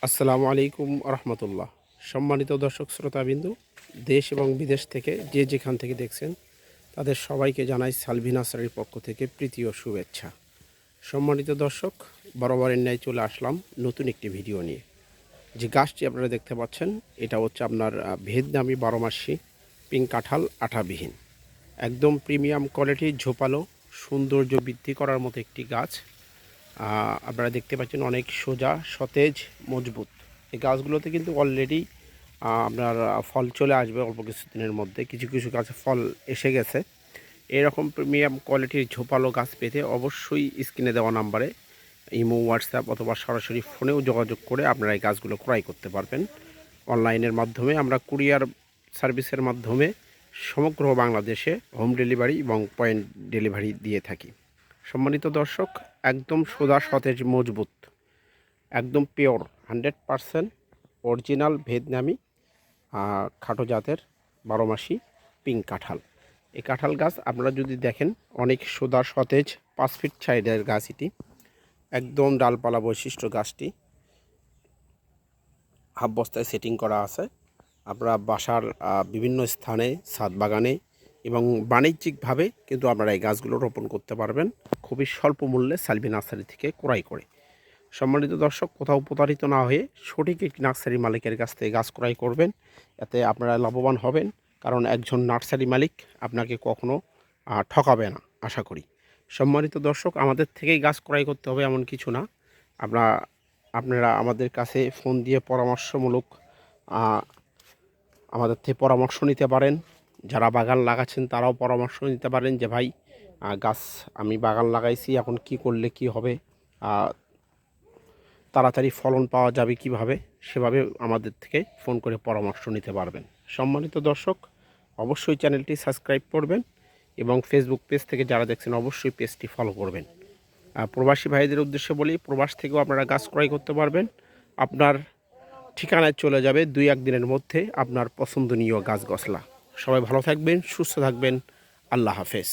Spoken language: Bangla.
আসসালামু আলাইকুম রহমতুল্লাহ। সম্মানিত দর্শক শ্রোতাবিন্দু, দেশ এবং বিদেশ থেকে যে যেখান থেকে দেখছেন তাদের সবাইকে জানাই সালভি নার্সারির পক্ষ থেকে প্রীতি ও শুভেচ্ছা। সম্মানিত দর্শক, বরাবরের ন্যায় চলে আসলাম নতুন একটি ভিডিও নিয়ে। যে গাছটি আপনারা দেখতে পাচ্ছেন এটা হচ্ছে আপনার ভিয়েতনামি 12 মাসি পিঙ্ক কাঁঠাল আঠাবিহীন, একদম প্রিমিয়াম কোয়ালিটি, ঝোপালো, সৌন্দর্য বৃদ্ধি করার মতো একটি গাছ। আপনারা দেখতে পাচ্ছেন অনেক সোজা, সতেজ, মজবুত। এই গাছগুলোতে কিন্তু অলরেডি আপনার ফল চলে আসবে অল্প কিছুদিনের মধ্যে। কিছু কিছু গাছে ফল এসে গেছে। এরকম প্রিমিয়াম কোয়ালিটির ঝোপালো গাছ পেতে অবশ্যই স্ক্রিনে দেওয়া নাম্বারে ইমো, হোয়াটসঅ্যাপ অথবা সরাসরি ফোনেও যোগাযোগ করে আপনারা এই গাছগুলো ক্রয় করতে পারবেন। অনলাইনের মাধ্যমে আমরা কুরিয়ার সার্ভিসের মাধ্যমে সমগ্র বাংলাদেশে হোম ডেলিভারি এবং পয়েন্ট ডেলিভারি দিয়ে থাকি। সম্মানিত দর্শক, একদম সোজা, সতেজ, মজবুত, একদম পিওর 100% অরিজিনাল ভিয়েতনামি খাটো জাতের 12 মাসি পিঙ্ক কাঁঠাল। এই কাঁঠাল গাছ আপনারা যদি দেখেন অনেক সোজা, সতেজ, 5 ফিট সাইডের গাছ এটি। একদম ডালপালা বৈশিষ্ট্য গাছটি হাফ বস্তায় সেটিং করা আছে। আপনারা বাসার বিভিন্ন স্থানে, ছাদ বাগানে এবং বাণিজ্যিকভাবে কিন্তু আপনারা এই গাছগুলো রোপণ করতে পারবেন খুবই স্বল্প মূল্যে সালভি নার্সারি থেকে ক্রয় করে। সম্মানিত দর্শক, কোথাও প্রতারিত না হয়ে সঠিক একটি নার্সারি মালিকের কাছ থেকে গাছ ক্রয় করবেন, এতে আপনারা লাভবান হবেন। কারণ একজন নার্সারি মালিক আপনাকে কখনো ঠকাবে না আশা করি। সম্মানিত দর্শক, আমাদের থেকেই গাছ ক্রয় করতে হবে এমন কিছু না। আপনারা আমাদের কাছে ফোন দিয়ে পরামর্শমূলক আমাদের থেকে পরামর্শ নিতে পারেন। যারা বাগান লাগাচ্ছেন তারাও পরামর্শ নিতে পারেন যে ভাই, গাছ আমি বাগান লাগাইছি, এখন কি করলে কি হবে, তাড়াতাড়ি ফলন পাওয়া যাবে কিভাবে, সেভাবে আমাদের থেকে ফোন করে পরামর্শ নিতে পারবেন। সম্মানিত দর্শক, অবশ্যই চ্যানেলটি সাবস্ক্রাইব করবেন এবং ফেসবুক পেজ থেকে যারা দেখছেন অবশ্যই পেজটি ফলো করবেন। প্রবাসী ভাইদের উদ্দেশ্যে বলি, প্রবাস থেকেও আপনারা গাছ ক্রয় করতে পারবেন। আপনার ঠিকানায় চলে যাবে 2-1 দিনের মধ্যে আপনার পছন্দনীয় গাছ গছলা। সবাই ভালো থাকবেন, সুস্থ থাকবেন। আল্লাহ হাফেজ।